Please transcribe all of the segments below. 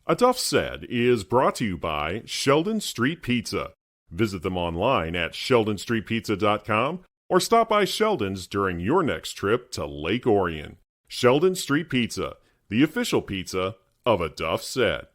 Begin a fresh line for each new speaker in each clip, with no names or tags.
Enough Said is brought to you by Sheldon Street Pizza. Visit them online at sheldonstreetpizza.com or stop by Sheldon's during your next trip to Lake Orion. Sheldon Street Pizza, the official pizza of Enough Said.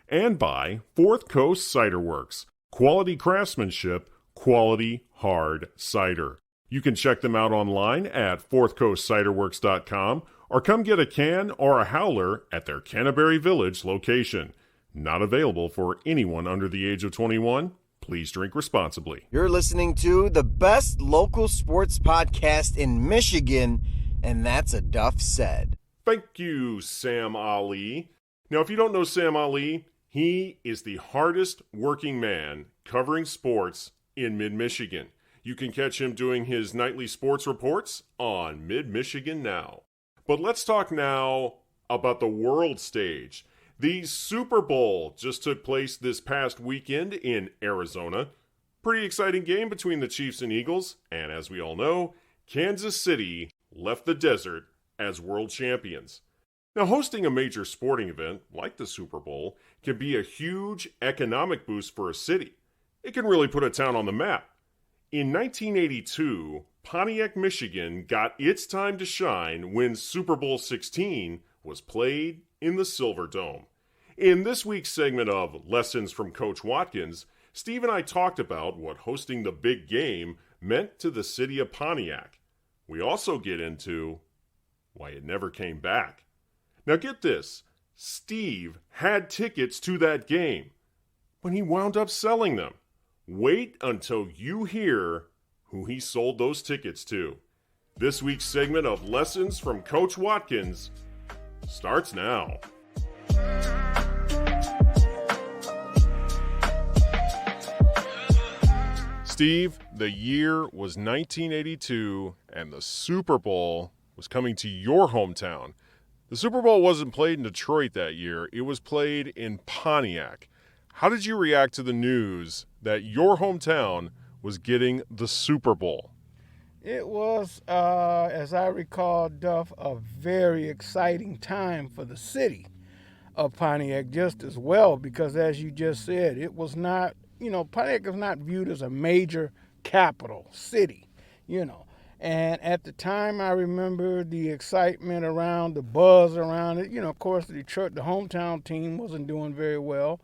And by Fourth Coast Cider Works. Quality craftsmanship, quality hard cider. You can check them out online at fourthcoastciderworks.com or come get a can or a howler at their Canterbury Village location. Not available for anyone under the age of 21. Please drink responsibly.
You're listening to the best local sports podcast in Michigan, and that's Enough Said.
Thank you, Sam Ali. Now, if you don't know Sam Ali, he is the hardest working man covering sports in Mid-Michigan. You can catch him doing his nightly sports reports on Mid-Michigan Now. But let's talk now about the world stage. The Super Bowl just took place this past weekend in Arizona. Pretty exciting game between the Chiefs and Eagles, and as we all know, Kansas City left the desert as world champions. Now, hosting a major sporting event like the Super Bowl can be a huge economic boost for a city. It can really put a town on the map. In 1982, Pontiac, Michigan got its time to shine when Super Bowl XVI was played in the Silverdome. In this week's segment of Lessons from Coach Watkins, Steve and I talked about what hosting the big game meant to the city of Pontiac. We also get into why it never came back. Now get this, Steve had tickets to that game, but he wound up selling them. Wait until you hear who he sold those tickets to. This week's segment of Lessons from Coach Watkins starts now. Steve, the year was 1982, and the Super Bowl was coming to your hometown. The Super Bowl wasn't played in Detroit that year. It was played in Pontiac. How did you react to the news that your hometown was getting the Super Bowl?
It was, as I recall, Duff, a very exciting time for the city of Pontiac just as well, because as you just said, it was not, Pontiac is not viewed as a major capital city, And at the time, I remember the excitement around, the buzz around it. Of course, the hometown team wasn't doing very well.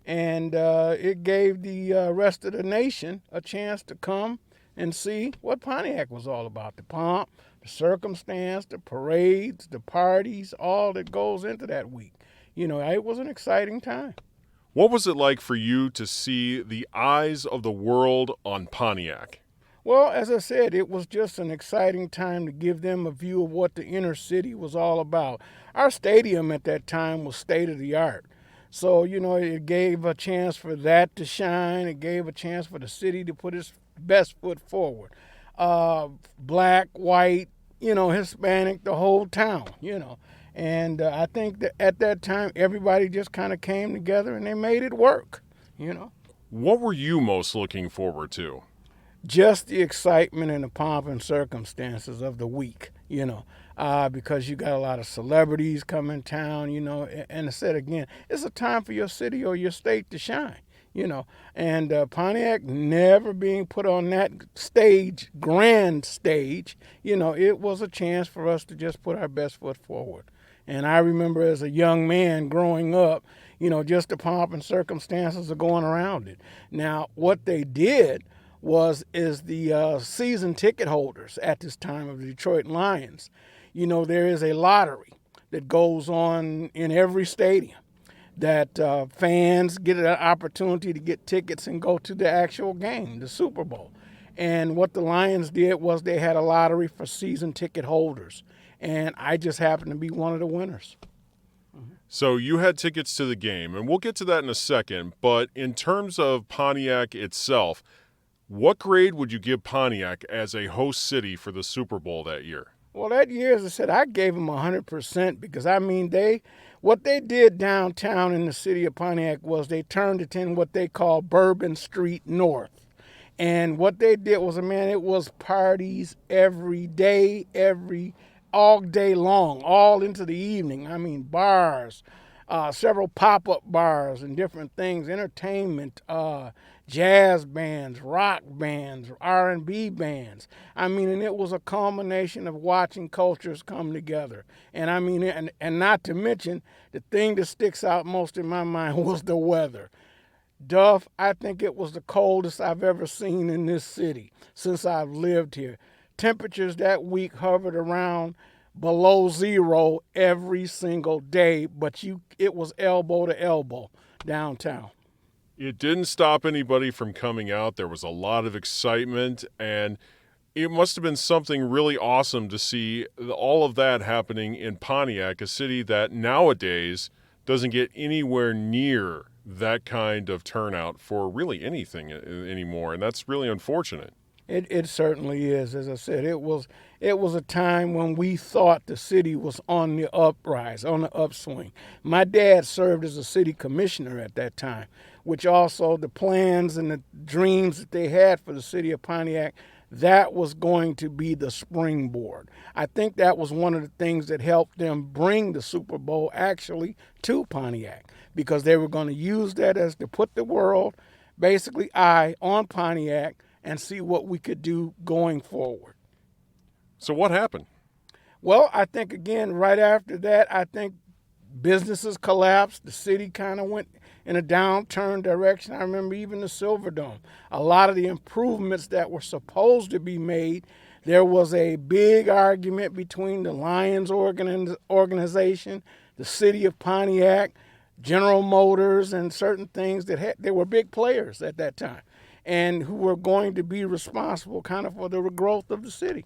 And it gave the rest of the nation a chance to come and see what Pontiac was all about. The pomp, the circumstance, the parades, the parties, all that goes into that week. It was an exciting time.
What was it like for you to see the eyes of the world on Pontiac?
Well, as I said, it was just an exciting time to give them a view of what the inner city was all about. Our stadium at that time was state-of-the-art. So, it gave a chance for that to shine. It gave a chance for the city to put its best foot forward. Black, white, Hispanic, the whole town, And I think that at that time, everybody just kind of came together and they made it work,
What were you most looking forward to?
Just the excitement and the pomp and circumstances of the week, because you got a lot of celebrities coming town, and I said again, it's a time for your city or your state to shine, and Pontiac never being put on that stage, grand stage, it was a chance for us to just put our best foot forward. And I remember as a young man growing up, just the pomp and circumstances of going around it. Now, what they did is the season ticket holders at this time of the Detroit Lions. There is a lottery that goes on in every stadium that fans get an opportunity to get tickets and go to the actual game, the Super Bowl. And what the Lions did was they had a lottery for season ticket holders. And I just happened to be one of the winners.
So you had tickets to the game, and we'll get to that in a second. But in terms of Pontiac itself, what grade would you give Pontiac as a host city for the Super Bowl that year?
Well, that year, as I said, I gave them 100% because, what they did downtown in the city of Pontiac was they turned it in what they call Bourbon Street North. And what they did was, it was parties every day, all day long, all into the evening. Bars, several pop-up bars and different things, entertainment, jazz bands, rock bands, R&B bands. I mean, and it was a culmination of watching cultures come together. And I mean, and not to mention, the thing that sticks out most in my mind was the weather. Duff, I think it was the coldest I've ever seen in this city since I've lived here. Temperatures that week hovered around below zero every single day, but it was elbow to elbow downtown.
It didn't stop anybody from coming out. There was a lot of excitement, and it must have been something really awesome to see all of that happening in Pontiac, a city that nowadays doesn't get anywhere near that kind of turnout for really anything anymore, and that's really unfortunate.
It certainly is. As I said, it was a time when we thought the city was on the uprise, on the upswing. My dad served as a city commissioner at that time, which also the plans and the dreams that they had for the city of Pontiac, that was going to be the springboard. I think that was one of the things that helped them bring the Super Bowl actually to Pontiac, because they were going to use that as to put the world, basically eye on Pontiac, and see what we could do going forward.
So what happened?
Well, I think, again, right after that, I think businesses collapsed. The city kind of went in a downturn direction. I remember even the Silverdome. A lot of the improvements that were supposed to be made, there was a big argument between the Lions organization, the city of Pontiac, General Motors, and certain things that they were big players at that time, and who were going to be responsible kind of for the growth of the city.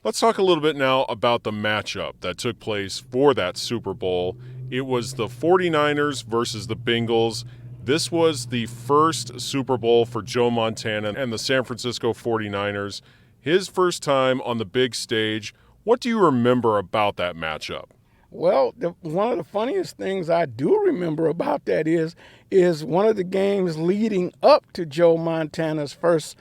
Let's talk a little bit now about the matchup that took place for that Super Bowl. It was the 49ers versus the Bengals. This was the first Super Bowl for Joe Montana and the San Francisco 49ers. His first time on the big stage. What do you remember about that matchup?
Well, one of the funniest things I do remember about that is one of the games leading up to Joe Montana's first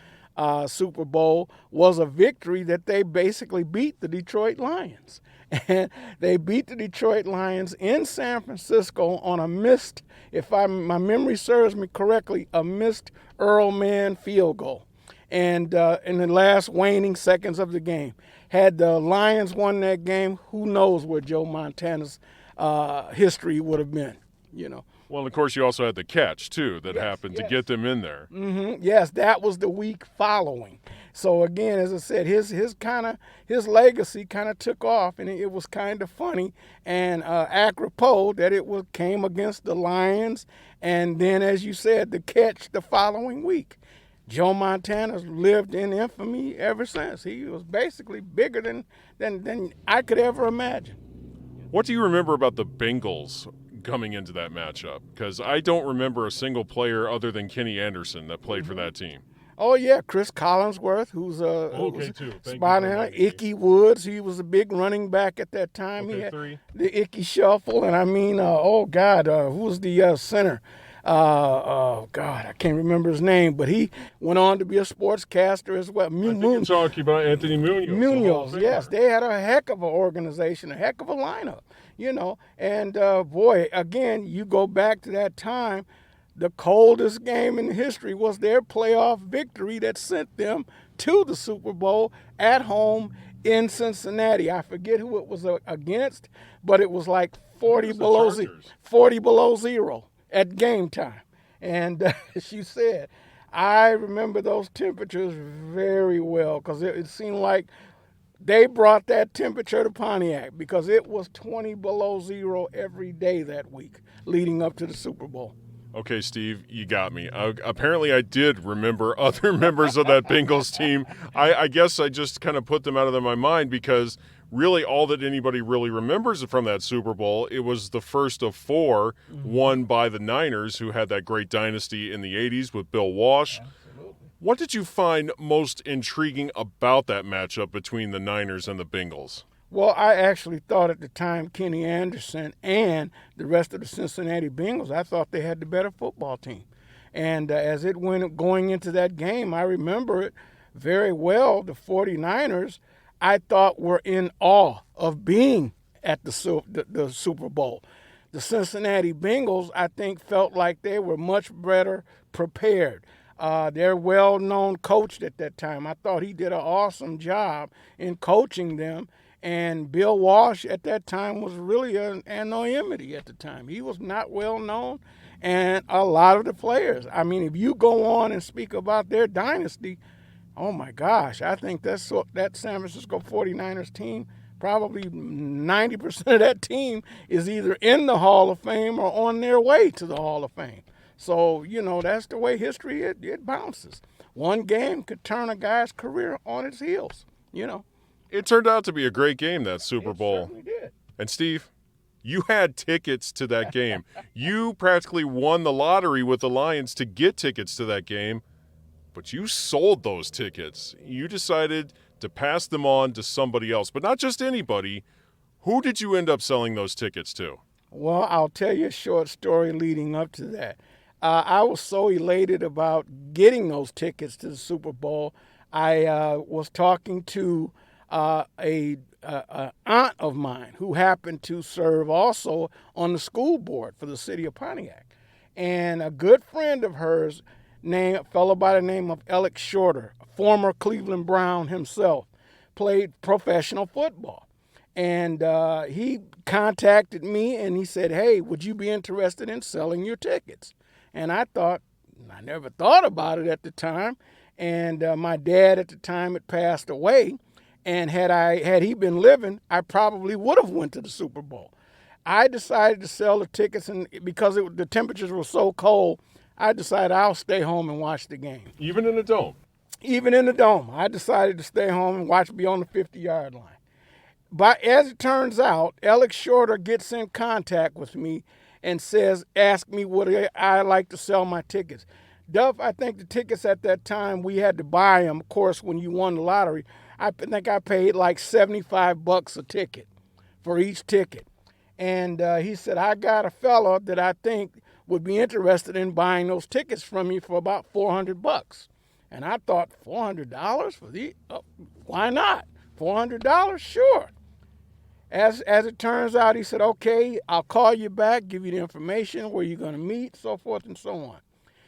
Super Bowl was a victory that they basically beat the Detroit Lions. And they beat the Detroit Lions in San Francisco on a missed, my memory serves me correctly, a missed Earl Mann field goal. And in the last waning seconds of the game. Had the Lions won that game, who knows where Joe Montana's history would have been, you know.
Well, of course, you also had the catch, too, that happened to get them in there.
Mm-hmm. Yes, that was the week following. So, again, as I said, his legacy kind of took off, and it was kind of funny and apropos that it came against the Lions, and then, as you said, the catch the following week. Joe Montana's lived in infamy ever since. He was basically bigger than I could ever imagine.
What do you remember about the Bengals coming into that matchup? Because I don't remember a single player other than Kenny Anderson that played for that team.
Oh, yeah, Chris Collinsworth, who's spot Ickey Woods, he was a big running back at that time. He had the Ickey Shuffle, and I mean, who was the center? I can't remember his name, but he went on to be a sportscaster as well.
You're talking about Anthony Munoz.
Munoz, yes. They had a heck of an organization, a heck of a lineup, you know. And, boy, again, you go back to that time, the coldest game in history was their playoff victory that sent them to the Super Bowl at home in Cincinnati. I forget who it was against, but it was like 40 below zero at game time. And as you said, I remember those temperatures very well because it seemed like they brought that temperature to Pontiac because it was 20 below zero every day that week leading up to the Super Bowl.
Okay, Steve, you got me. Apparently I did remember other members of that Bengals team. I guess I just kind of put them out of my mind because really all that anybody really remembers from that Super Bowl, it was the first of four won by the Niners, who had that great dynasty in the 80s with Bill Walsh. Absolutely. What did you find most intriguing about that matchup between the Niners and the Bengals?
Well, I actually thought at the time Kenny Anderson and the rest of the Cincinnati Bengals, I thought they had the better football team. And as it went going into that game, I remember it very well. The 49ers, I thought, were in awe of being at the Super Bowl. The Cincinnati Bengals, I think, felt like they were much better prepared. Their well-known coach at that time, I thought he did an awesome job in coaching them. And Bill Walsh at that time was really an anonymity at the time. He was not well known. And a lot of the players, I mean, if you go on and speak about their dynasty, oh my gosh, I think that San Francisco 49ers team, probably 90% of that team is either in the Hall of Fame or on their way to the Hall of Fame. So, that's the way history, it bounces. One game could turn a guy's career on its heels,
It turned out to be a great game, that Super Bowl.
It certainly did.
And Steve, you had tickets to that game. You practically won the lottery with the Lions to get tickets to that game, but you sold those tickets. You decided to pass them on to somebody else, but not just anybody. Who did you end up selling those tickets to?
Well, I'll tell you a short story leading up to that. I was so elated about getting those tickets to the Super Bowl. I was talking to a aunt of mine who happened to serve also on the school board for the city of Pontiac. And a good friend of hers, a fellow by the name of Alex Shorter, a former Cleveland Brown himself, played professional football. And he contacted me and he said, hey, would you be interested in selling your tickets? And I never thought about it at the time. And my dad at the time had passed away. And had he been living, I probably would have went to the Super Bowl. I decided to sell the tickets, and because the temperatures were so cold, I decided I'll stay home and watch the game.
Even in a dome?
Even in the dome. I decided to stay home and watch beyond the 50-yard line. But as it turns out, Alex Shorter gets in contact with me and ask me would I like to sell my tickets. Duff, I think the tickets at that time, we had to buy them, of course, when you won the lottery. I think I paid like $75 a ticket for each ticket. And he said, I got a fella that I think would be interested in buying those tickets from you for about $400. And I thought, $400 for these? Why not? $400? Sure. As it turns out, he said, okay, I'll call you back, give you the information, where you're going to meet, so forth and so on.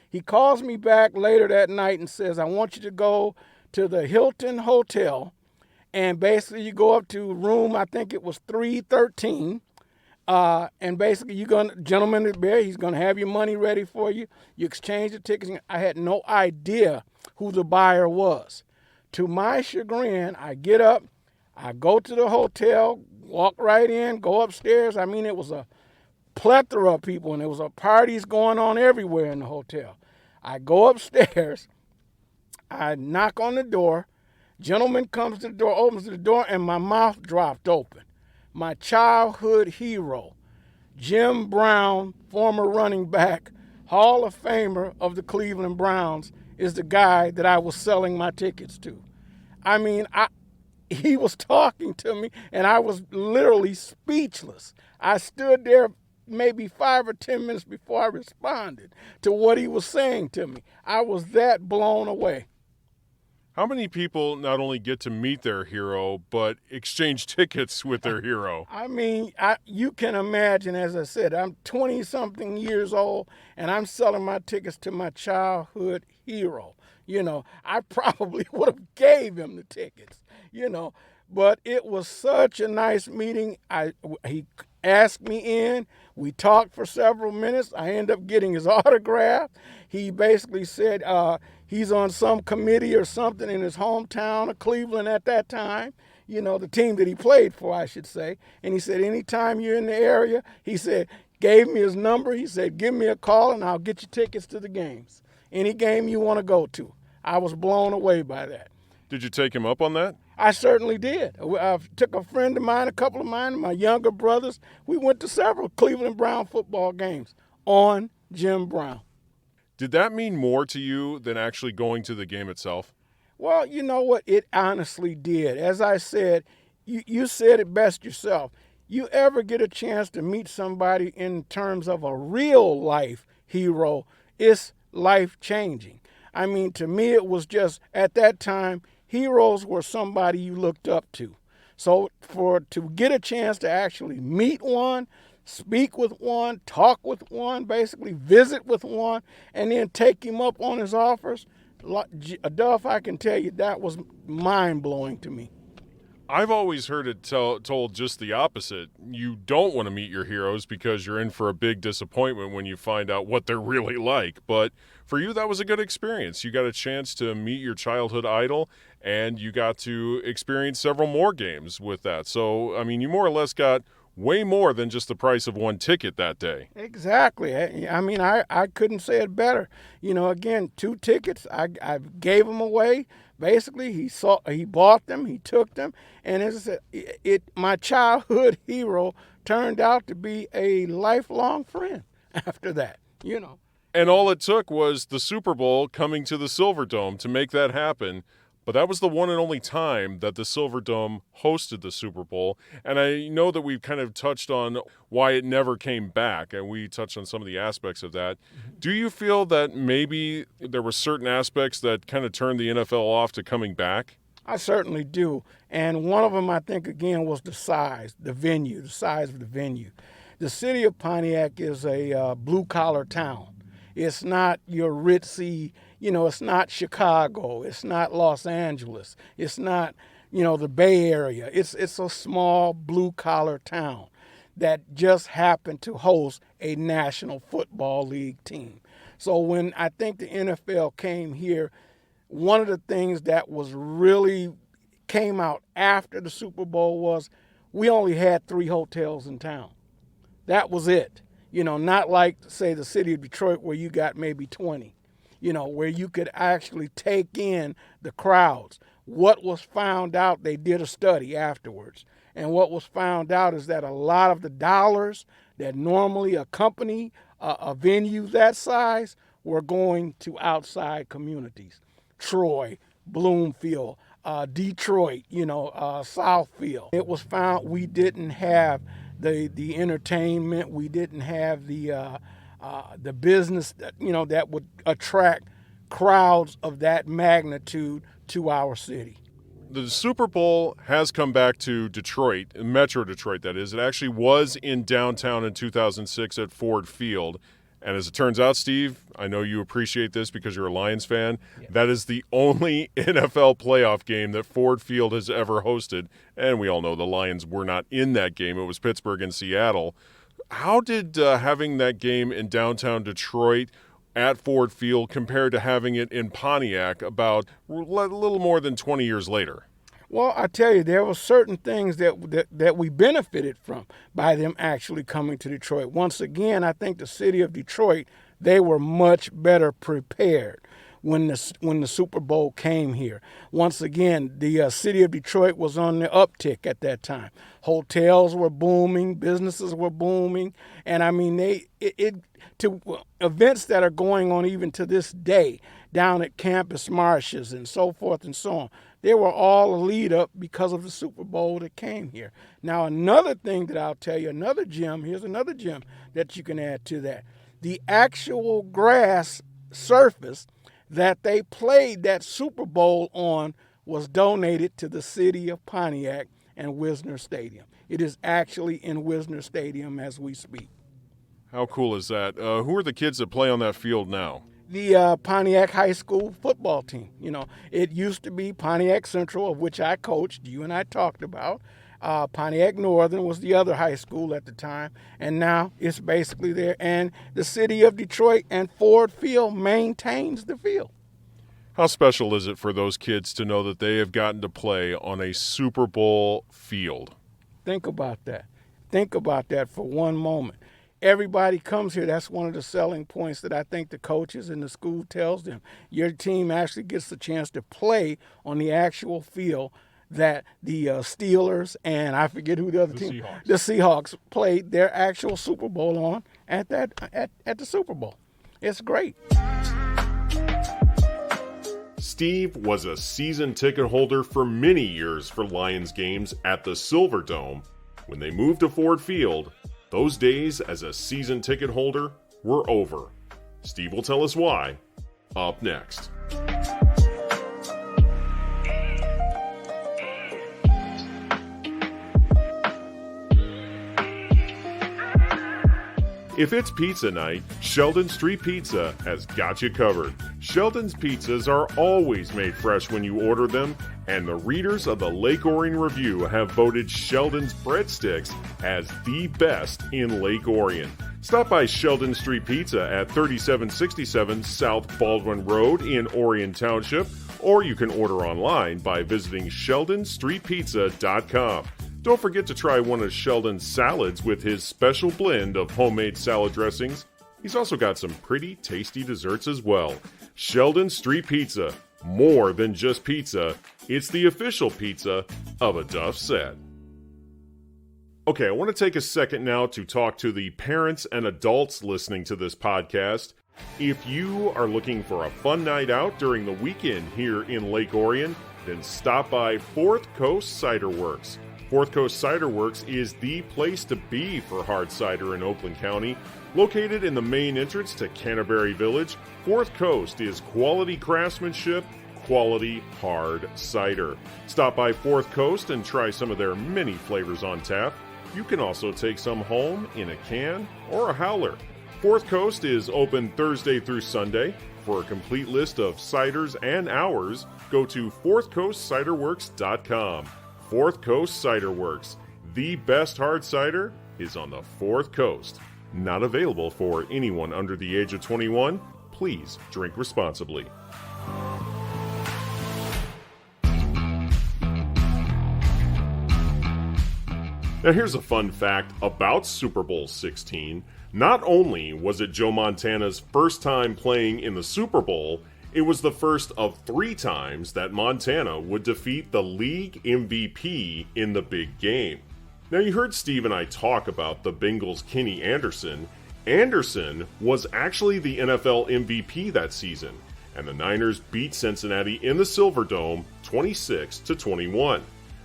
He calls me back later that night and says, I want you to go to the Hilton Hotel, and basically you go up to room, I think it was 313, and basically gentleman is there, he's going to have your money ready for you. You exchange the tickets. I had no idea who the buyer was. To my chagrin, I get up, I go to the hotel, walk right in, go upstairs. I mean, it was a plethora of people, and there was parties going on everywhere in the hotel. I go upstairs, I knock on the door, gentleman comes to the door, opens the door, and my mouth dropped open. My childhood hero, Jim Brown, former running back, Hall of Famer of the Cleveland Browns, is the guy that I was selling my tickets to. I mean, he was talking to me, and I was literally speechless. I stood there maybe 5 or 10 minutes before I responded to what he was saying to me. I was that blown away.
How many people not only get to meet their hero, but exchange tickets with their hero?
I mean, you can imagine, as I said, I'm 20-something years old, and I'm selling my tickets to my childhood hero. I probably would have gave him the tickets, But it was such a nice meeting. He asked me in. We talked for several minutes. I ended up getting his autograph. He basically said he's on some committee or something in his hometown of Cleveland at that time, the team that he played for, I should say. And he said, anytime you're in the area, he said, gave me his number. He said, give me a call and I'll get you tickets to the games. Any game you want to go to. I was blown away by that.
Did you take him up on that?
I certainly did. I took a friend of mine, a couple of mine, my younger brothers. We went to several Cleveland Brown football games on Jim Brown.
Did that mean more to you than actually going to the game itself?
Well, you know what? It honestly did. As I said, you said it best yourself. You ever get a chance to meet somebody in terms of a real life hero, it's life-changing. I mean, to me, it was just, at that time, heroes were somebody you looked up to. So to get a chance to actually meet one, speak with one, talk with one, basically visit with one, and then take him up on his offers. Duff, I can tell you that was mind-blowing to me.
I've always heard it told just the opposite. You don't want to meet your heroes because you're in for a big disappointment when you find out what they're really like. But for you, that was a good experience. You got a chance to meet your childhood idol, and you got to experience several more games with that. So, I mean, you more or less got way more than just the price of one ticket that day.
Exactly. I mean, I couldn't say it better. You know, again, 2 tickets, I gave them away. Basically, he bought them, he took them, and as I said, my childhood hero turned out to be a lifelong friend after that, you know.
And all it took was the Super Bowl coming to the Silverdome to make that happen. But that was the one and only time that the Silverdome hosted the Super Bowl. And I know that we've kind of touched on why it never came back, and we touched on some of the aspects of that. Do you feel that maybe there were certain aspects that kind of turned the NFL off to coming back?
I certainly do. And one of them, I think, again, was the size, the size of the venue. The city of Pontiac is a blue-collar town. It's not your ritzy, it's not Chicago. It's not Los Angeles. It's not, the Bay Area. It's a small blue-collar town that just happened to host a National Football League team. So when I think the NFL came here, one of the things that was really came out after the Super Bowl was we only had 3 hotels in town. That was it. Not like, say, the city of Detroit where you got maybe 20, where you could actually take in the crowds. What was found out, they did a study afterwards. And what was found out is that a lot of the dollars that normally accompany a venue that size were going to outside communities. Troy, Bloomfield, Detroit, Southfield. It was found we didn't have the entertainment, we didn't have the business that would attract crowds of that magnitude to our city.
The Super Bowl has come back to Detroit, Metro Detroit that is. It actually was in downtown in 2006 at Ford Field. And as it turns out, Steve, I know you appreciate this because you're a Lions fan. Yeah. That is the only NFL playoff game that Ford Field has ever hosted. And we all know the Lions were not in that game. It was Pittsburgh and Seattle. How did having that game in downtown Detroit at Ford Field compare to having it in Pontiac about a little more than 20 years later?
Well, I tell you, there were certain things that we benefited from by them actually coming to Detroit. Once again, I think the city of Detroit, they were much better prepared when the Super Bowl came here. Once again, the city of Detroit was on the uptick at that time. Hotels were booming, businesses were booming, and I mean to events that are going on even to this day down at Campus Marshes and so forth and so on. They were all a lead up because of the Super Bowl that came here. Now, another thing that I'll tell you, here's another gem that you can add to that. The actual grass surface that they played that Super Bowl on was donated to the city of Pontiac and Wisner Stadium. It is actually in Wisner Stadium as we speak.
How cool is that? Who are the kids that play on that field now?
The Pontiac High School football team. It used to be Pontiac Central, of which I coached, you and I talked about. Pontiac Northern was the other high school at the time, and now it's basically there. And the city of Detroit and Ford Field maintains the field.
How special is it for those kids to know that they have gotten to play on a Super Bowl field?
Think about that. Think about that for one moment. Everybody comes here. That's one of the selling points that I think the coaches and the school tells them. Your team actually gets the chance to play on the actual field that the Steelers and I forget who the other team, the Seahawks played their actual Super Bowl on at the Super Bowl. It's great.
Steve was a season ticket holder for many years for Lions games at the Silverdome. When they moved to Ford Field, those days as a season ticket holder were over. Steve will tell us why, up next. If it's pizza night, Sheldon Street Pizza has got you covered. Sheldon's pizzas are always made fresh when you order them, and the readers of the Lake Orion Review have voted Sheldon's breadsticks as the best in Lake Orion. Stop by Sheldon Street Pizza at 3767 South Baldwin Road in Orion Township, or you can order online by visiting sheldonstreetpizza.com. Don't forget to try one of Sheldon's salads with his special blend of homemade salad dressings. He's also got some pretty tasty desserts as well. Sheldon Street Pizza. More than just pizza. It's the official pizza of a Duff Set. Okay, I want to take a second now to talk to the parents and adults listening to this podcast. If you are looking for a fun night out during the weekend here in Lake Orion, then stop by Fourth Coast Cider Works. Fourth Coast Cider Works is the place to be for hard cider in Oakland County. Located in the main entrance to Canterbury Village, Fourth Coast is quality craftsmanship, quality hard cider. Stop by Fourth Coast and try some of their many flavors on tap. You can also take some home in a can or a howler. Fourth Coast is open Thursday through Sunday. For a complete list of ciders and hours, go to fourthcoastciderworks.com. Fourth Coast Cider Works. The best hard cider is on the Fourth Coast. Not available for anyone under the age of 21. Please drink responsibly. Now here's a fun fact about Super Bowl 16. Not only was it Joe Montana's first time playing in the Super Bowl, it was the first of 3 times that Montana would defeat the league MVP in the big game. Now you heard Steve and I talk about the Bengals' Kenny Anderson. Anderson was actually the NFL MVP that season, and the Niners beat Cincinnati in the Silverdome 26-21.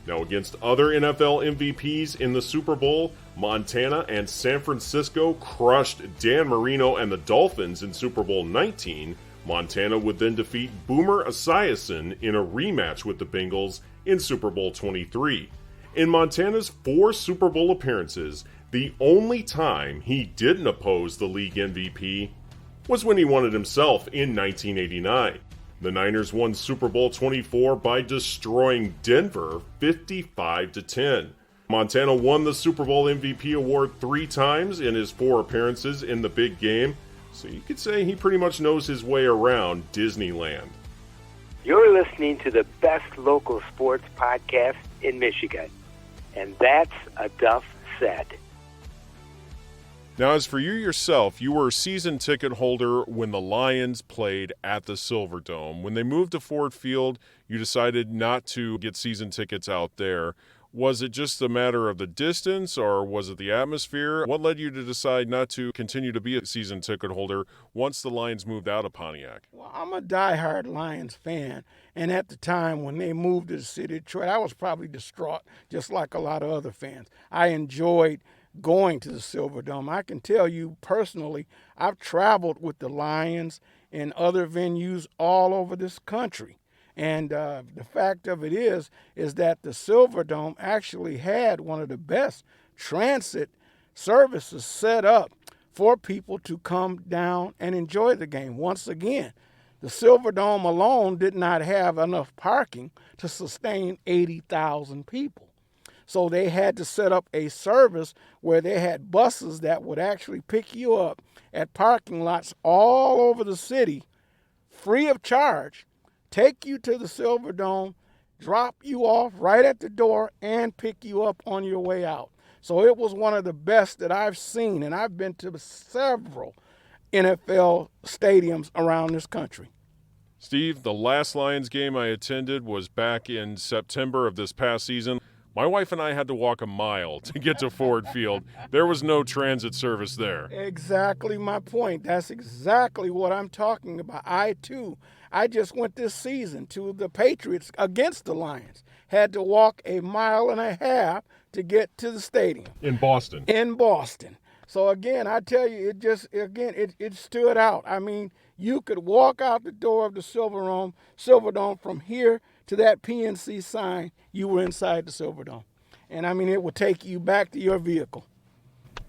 Now against other NFL MVPs in the Super Bowl, Montana and San Francisco crushed Dan Marino and the Dolphins in Super Bowl 19. Montana would then defeat Boomer Esiason in a rematch with the Bengals in Super Bowl 23. In Montana's 4 Super Bowl appearances, the only time he didn't oppose the league MVP was when he won it himself in 1989. The Niners won Super Bowl 24 by destroying Denver 55-10. Montana won the Super Bowl MVP award 3 times in his 4 appearances in the big game. So you could say he pretty much knows his way around Disneyland.
You're listening to the best local sports podcast in Michigan, and that's a Duff Set.
Now, as for you yourself, you were a season ticket holder when the Lions played at the Silverdome. When they moved to Ford Field, you decided not to get season tickets out there. Was it just a matter of the distance, or was it the atmosphere? What led you to decide not to continue to be a season ticket holder once the Lions moved out of Pontiac?
Well, I'm a diehard Lions fan, and at the time when they moved to the city of Detroit, I was probably distraught, just like a lot of other fans. I enjoyed going to the Silverdome. I can tell you personally, I've traveled with the Lions in other venues all over this country. And the fact of it is that the Silverdome actually had one of the best transit services set up for people to come down and enjoy the game. Once again, the Silverdome alone did not have enough parking to sustain 80,000 people. So they had to set up a service where they had buses that would actually pick you up at parking lots all over the city, free of charge, take you to the Silverdome, drop you off right at the door, and pick you up on your way out. So it was one of the best that I've seen, and I've been to several NFL stadiums around this country.
Steve, the last Lions game I attended was back in September of this past season. My wife and I had to walk a mile to get to Ford Field. There was no transit service there.
Exactly my point. That's exactly what I'm talking about. I just went this season to the Patriots against the Lions. Had to walk a mile and a half to get to the stadium.
In Boston.
So again, I tell you, it stood out. I mean, you could walk out the door of the Silverdome from here to that PNC sign. You were inside the Silverdome. And I mean, it would take you back to your vehicle.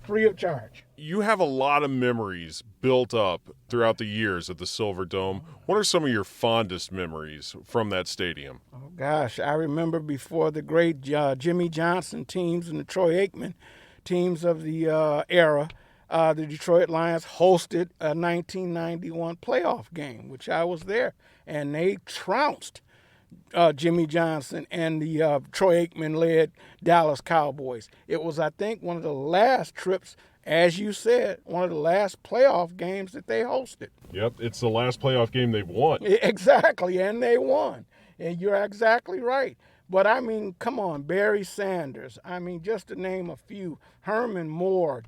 free of charge.
You have a lot of memories built up throughout the years at the Silverdome. What are some of your fondest memories from that stadium?
Oh, gosh, I remember before the great Jimmy Johnson teams and the Troy Aikman teams of the era, the Detroit Lions hosted a 1991 playoff game, which I was there, and they trounced Jimmy Johnson and the Troy Aikman-led Dallas Cowboys. It was, I think, one of the last trips, as you said, one of the last playoff games that they hosted.
Yep, it's the last playoff game they've won.
Exactly, and they won. And you're exactly right. But, I mean, come on, Barry Sanders. I mean, just to name a few. Herman Moore,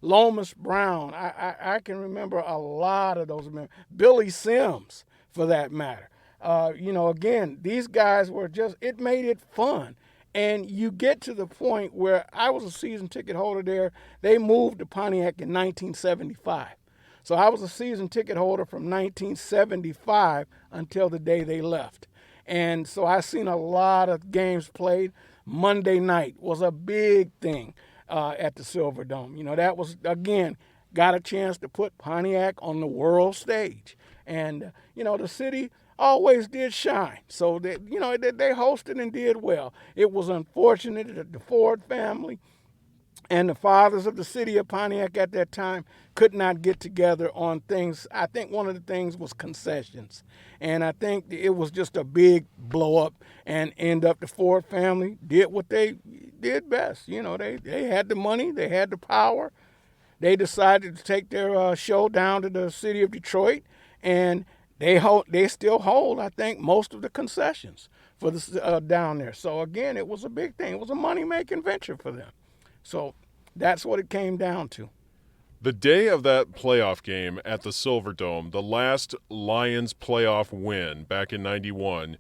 Lomas Brown. I can remember a lot of those. Billy Sims, for that matter. Again, these guys were it made it fun. And you get to the point where I was a season ticket holder there. They moved to Pontiac in 1975. So I was a season ticket holder from 1975 until the day they left. And so I seen a lot of games played. Monday night was a big thing at the Silverdome. That was, again, got a chance to put Pontiac on the world stage. And, the city always did shine. So, they hosted and did well. It was unfortunate that the Ford family and the fathers of the city of Pontiac at that time could not get together on things. I think one of the things was concessions. And I think it was just a big blow up, and end up the Ford family did what they did best. They had the money, they had the power. They decided to take their show down to the city of Detroit, and they still hold, I think, most of the concessions for the down there. So again, it was a big thing. It was a money-making venture for them. So that's what it came down to.
The day of that playoff game at the Silverdome, the last Lions playoff win back in 91,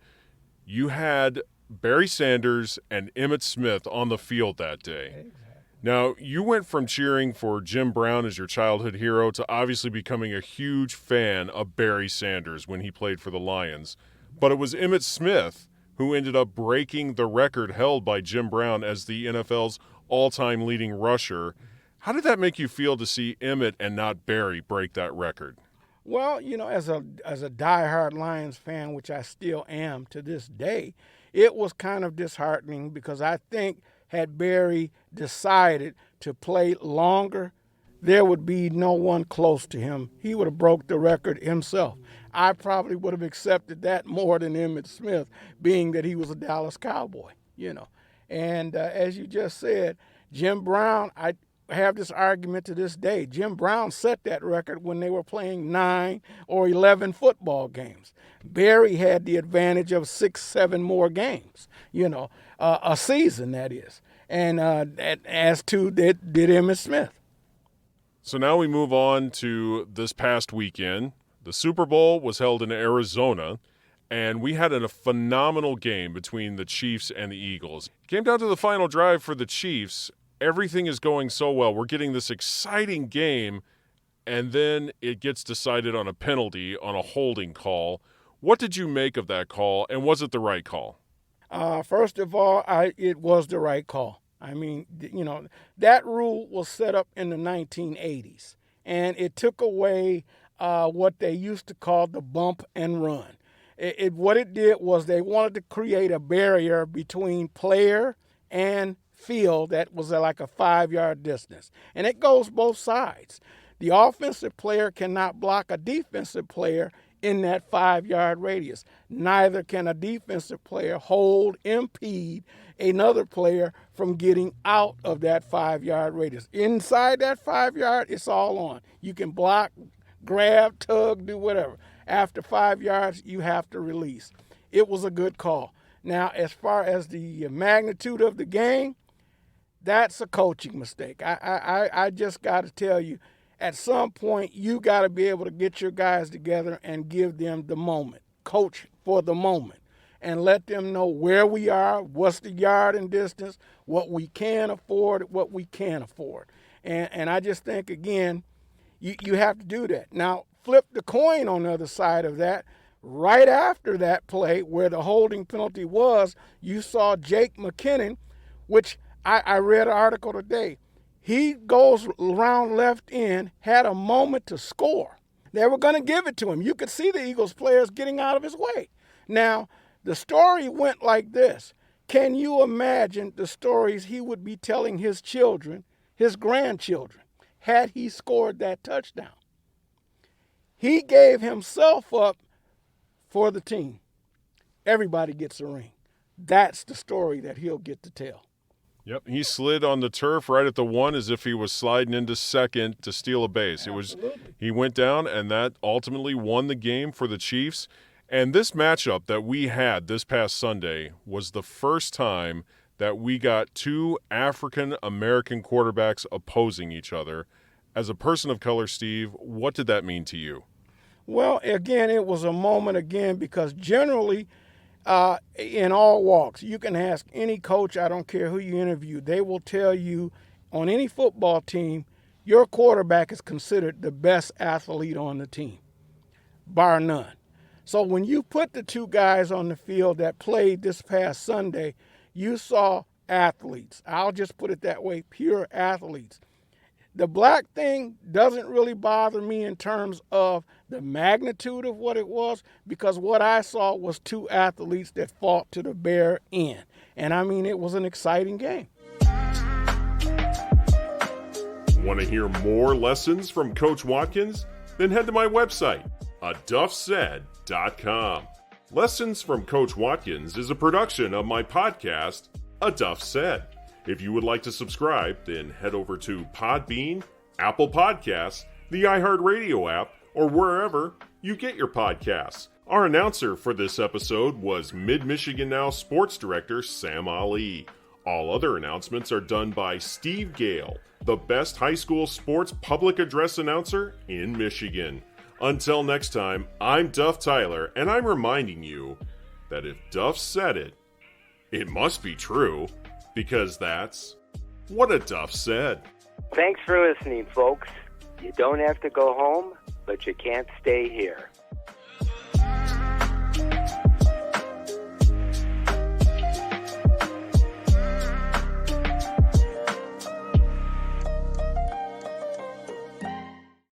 you had Barry Sanders and Emmitt Smith on the field that day.
Exactly.
Now, you went from cheering for Jim Brown as your childhood hero to obviously becoming a huge fan of Barry Sanders when he played for the Lions. But it was Emmitt Smith who ended up breaking the record held by Jim Brown as the NFL's all-time leading rusher. How did that make you feel to see Emmitt and not Barry break that record?
Well, as a diehard Lions fan, which I still am to this day, it was kind of disheartening because I think had Barry decided to play longer, there would be no one close to him. He would have broke the record himself. I probably would have accepted that more than Emmitt Smith, being that he was a Dallas Cowboy, And as you just said, Jim Brown, I have this argument to this day. Jim Brown set that record when they were playing 9 or 11 football games. Barry had the advantage of 6, 7 more games, a season, that is. And as to did Emmitt Smith.
So now we move on to this past weekend. The Super Bowl was held in Arizona, and we had a phenomenal game between the Chiefs and the Eagles. It came down to the final drive for the Chiefs. Everything is going so well. We're getting this exciting game, and then it gets decided on a penalty, on a holding call. What did you make of that call, and was it the right call?
First of all, it was the right call. I mean, that rule was set up in the 1980s, and it took away what they used to call the bump and run. What it did was they wanted to create a barrier between player and field that was like a 5-yard distance. And it goes both sides. The offensive player cannot block a defensive player in that 5-yard radius. Neither can a defensive player impede another player from getting out of that 5-yard radius. Inside that 5-yard, it's all on. You can block, grab, tug, do whatever. After 5 yards, you have to release. It was a good call. Now, as far as the magnitude of the game, that's a coaching mistake. I just got to tell you, at some point, you got to be able to get your guys together and give them the moment. Coach for the moment. And let them know where we are, what's the yard and distance, what we can afford, what we can't afford. And I just think, again, you have to do that. Now, flip the coin on the other side of that. Right after that play where the holding penalty was, you saw Jake McKinnon, which I read an article today. He goes around left end, had a moment to score. They were going to give it to him. You could see the Eagles players getting out of his way. Now, the story went like this. Can you imagine the stories he would be telling his children, his grandchildren, had he scored that touchdown? He gave himself up for the team. Everybody gets a ring. That's the story that he'll get to tell.
Yep, he slid on the turf right at the 1 as if he was sliding into second to steal a base. He went down, and that ultimately won the game for the Chiefs. And this matchup that we had this past Sunday was the first time that we got two African-American quarterbacks opposing each other. As a person of color, Steve, what did that mean to you?
Well, again, it was a moment again because generally in all walks, you can ask any coach, I don't care who you interview, they will tell you on any football team, your quarterback is considered the best athlete on the team, bar none. So when you put the two guys on the field that played this past Sunday, you saw athletes. I'll just put it that way, pure athletes. The black thing doesn't really bother me in terms of the magnitude of what it was, because what I saw was two athletes that fought to the bare end. And I mean, it was an exciting game.
Want to hear more lessons from Coach Watkins? Then head to my website, aduffsaid.com. Lessons from Coach Watkins is a production of my podcast, A Duff Said. If you would like to subscribe, then head over to Podbean, Apple Podcasts, the iHeartRadio app, or wherever you get your podcasts. Our announcer for this episode was Mid-Michigan Now Sports Director Sam Ali. All other announcements are done by Steve Gale, the best high school sports public address announcer in Michigan. Until next time, I'm Duff Tyler, and I'm reminding you that if Duff said it, it must be true. Because that's what a Duff said.
Thanks for listening, folks. You don't have to go home, but you can't stay here.